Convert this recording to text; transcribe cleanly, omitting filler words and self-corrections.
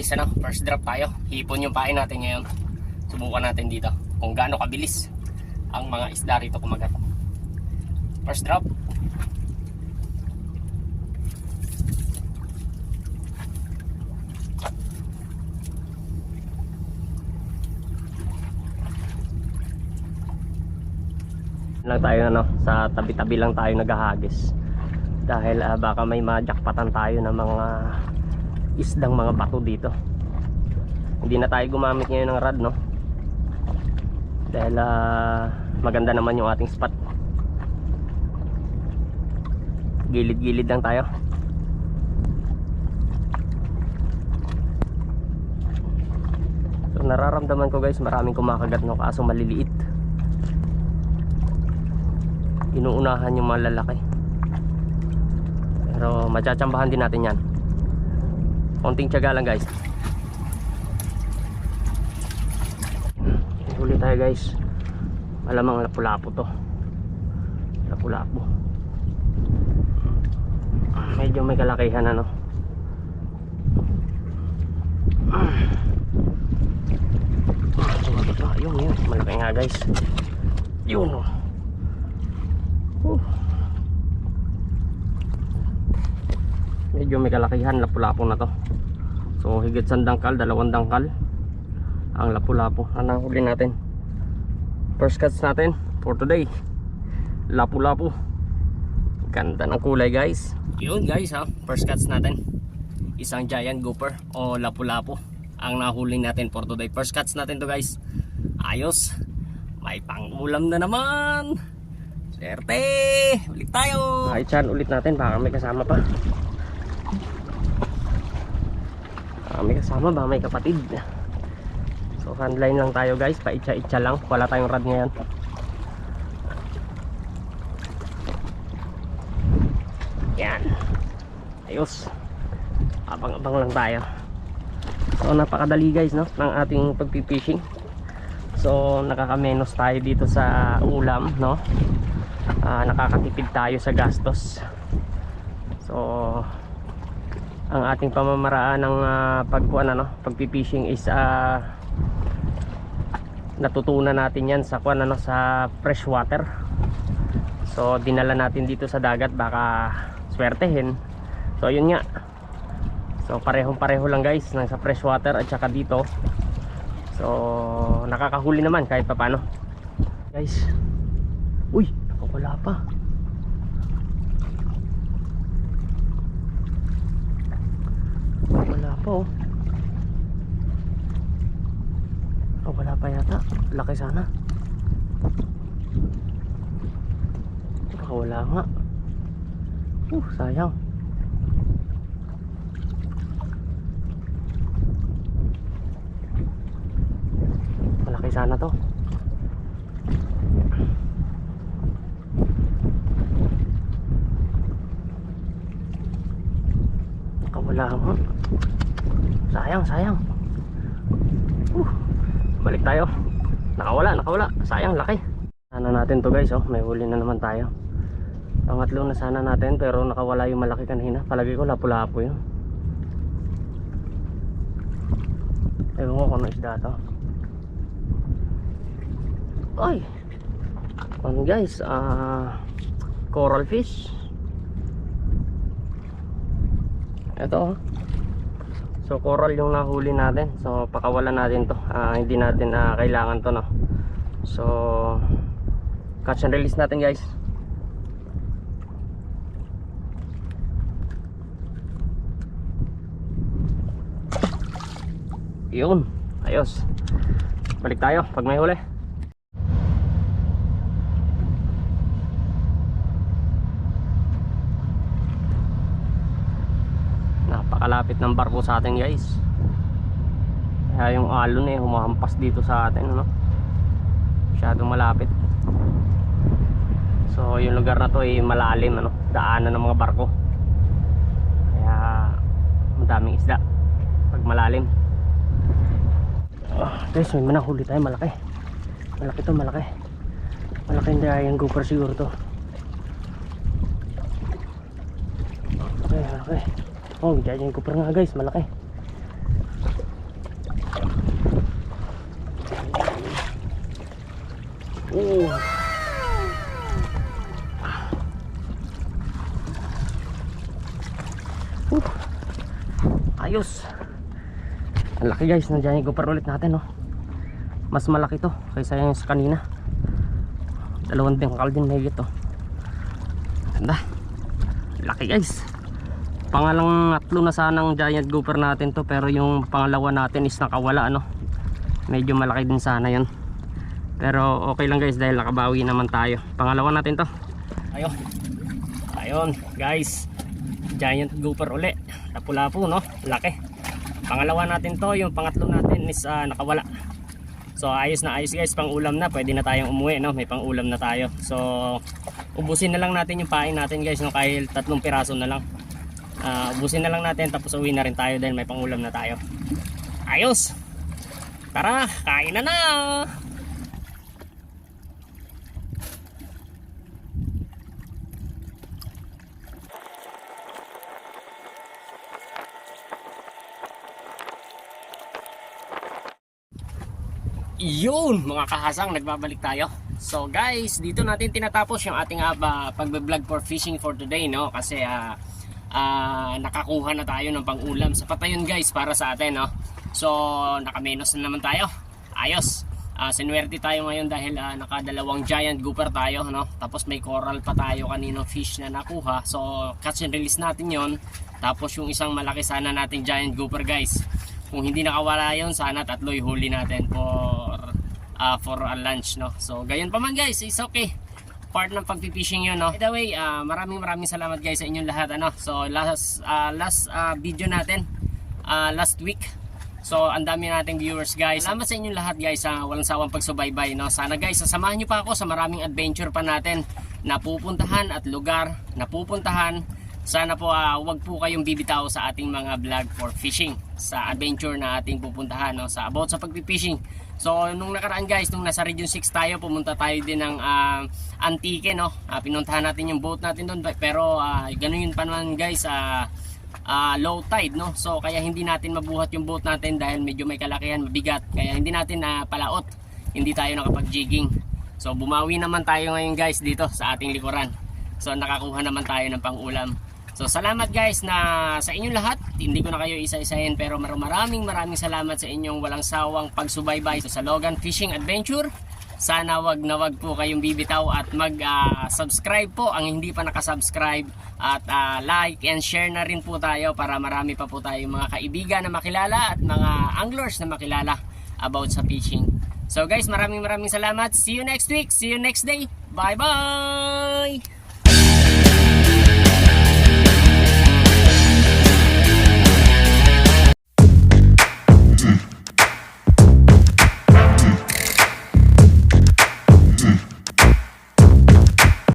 guys, ano, first drop tayo. Hipon yung pain natin ngayon. Subukan natin dito kung gaano kabilis ang mga isda rito kumagat. First drop. Lang tayo, ano, sa tabi-tabi lang tayo naghahagis dahil baka may majakpatan tayo ng mga isdang mga bato dito. Hindi na tayo gumamit ngayon ng rod, no, dahil maganda naman yung ating spot. Gilid-gilid lang tayo. So nararamdaman ko guys, maraming kumakagat, no, kaso maliliit. Inuunahan yung mga lalaki, pero matsatsambahan din natin yan. Konting tiyaga lang guys. Huli tayo guys. Malamang lapu-lapu to. Lapu-lapu. Medyo may kalakihan, ano. Yun, malaki nga guys. Yun, oh. Medyo may kalakihan, lapu-lapu na to. So higit sa dangkal, 2 dangkal ang lapu-lapu na nahuli natin. First cuts natin for today, lapu-lapu. Ganda ng kulay guys. Yun guys, ha, first cuts natin, isang giant grouper o lapu-lapu ang nahuli natin for today. First cuts natin to guys. Ayos, may pang-ulam na naman. Swerte, ulit tayo. Ay chan, ulit natin, baka may kasama pa. May kasama ba, may kapatid. So handline lang tayo guys, paitsa-itsa lang, wala tayong rod ngayon. Yan, ayos, abang-abang lang tayo. So napakadali guys, no, ng ating pagpipishing. So nakakamenos tayo dito sa ulam, no. Nakakatipid tayo sa gastos. So ang ating pamamaraan ng pagpipishing is natutunan natin yan sa sa fresh water. So dinala natin dito sa dagat, baka swertehin. So yun nga, so parehong-pareho lang guys, nang sa fresh water at saka dito. So nakakahuli naman kahit papano guys. Uy, wala pa. Wala pa, oh. Oh, wala pa yata. Laki sana. Baka wala nga. Sayang. Malaki sana to. Baka wala nga. Sayang. Balik tayo. Nakawala. Sayang, laki. Sana natin to guys, oh. May huli na naman tayo. Pangatlo na sana natin, pero nakawala yung malaki kanina. Palagi ko lapu-lapu yun. Ewan ko kung ano isda to. Ay, guys, coral fish. Ito, oh. So coral yung nahuli natin. So pakawalan natin to. Hindi natin kailangan to, no. So catch and release natin guys. Yun, ayos. Balik tayo pag may huli. Napakalapit ng barko sa atin guys. Kaya yung alon humahampas dito sa atin, ano? Masyadong malapit. So yung lugar na to ay malalim, ano? Daanan ng mga barko. Kaya madaming isda pag malalim. Guys, may manahuli tayo, malaki. Malaki to, malaki. Malaki hindi ay yung gopher siguro to. Okay. Oh, dyan yung gopher nga guys, malaki. Laki guys ng giant grouper ulit natin, no. Mas malaki to kaysa yung sa kanina. 2 dangkal din may ito. Ganda. Laki guys. Pangalang 3 na sanang giant grouper natin to, pero yung pangalawa natin is nakawala, no. Medyo malaki din sana yun, pero okay lang guys dahil nakabawi naman tayo. Pangalawa natin to. Ayun guys, giant grouper uli, lapu-lapu, no, laki. Pangalawa natin to, yung pangatlo natin is nakawala. So ayos na ayos guys, pang ulam na, pwede na tayong umuwi, no, may pang ulam na tayo. So ubusin na lang natin yung pain natin guys, no, kahit 3 piraso na lang. Ubusin na lang natin, tapos uwi na rin tayo dahil may pang ulam na tayo. Ayos, tara, kain na na. Yun mga kahasang, nagbabalik tayo. So guys, dito natin tinatapos yung ating pagbe-vlog for fishing for today, no? Kasi nakakuha na tayo ng pang-ulam. Sapat na yun guys para sa atin, no? So nakamenos na naman tayo. Ayos. Sinuwerte tayo ngayon dahil naka2 giant grouper tayo, no? Tapos may coral pa tayo kaninong fish na nakuha. So catch and release natin yon. Tapos yung isang malaki sana nating giant grouper guys, kung hindi nakawala yun, sana 3 ihuli natin for a lunch, no? So gayon pa man guys, it's okay, part ng pagpipishing yun, no? By the way, maraming salamat guys sa inyong lahat, ano? So last video natin last week, so ang dami nating viewers guys. Salamat sa inyong lahat guys sa walang sawang pagsubaybay, no? Sana guys sasamahan nyo pa ako sa maraming adventure pa natin na pupuntahan at lugar na pupuntahan. Sana po wag po kayong bibitaw sa ating mga vlog for fishing, sa adventure na ating pupuntahan, no? Sa about sa pagpipishing. So nung nakaraan guys, nung nasa Region 6 tayo, pumunta tayo din ng Antique, no? Pinuntahan natin yung boat natin doon, pero ganun yun pa naman guys, low tide, no? So kaya hindi natin mabuhat yung boat natin dahil medyo may kalakihan, mabigat. Kaya hindi natin palaot, hindi tayo nakapag-jigging. So bumawi naman tayo ngayon guys dito sa ating likuran. So nakakuha naman tayo ng pang-ulam. So salamat guys na sa inyong lahat. Hindi ko na kayo isa-isahin, pero maraming salamat sa inyong walang sawang pagsubaybay sa Logan Fishing Adventure. Sana wag na wag po kayong bibitaw at mag-subscribe po ang hindi pa nakasubscribe, at like and share na rin po tayo para marami pa po tayong mga kaibigan na makilala at mga anglers na makilala about sa fishing. So guys, maraming salamat. See you next week. See you next day. Bye bye.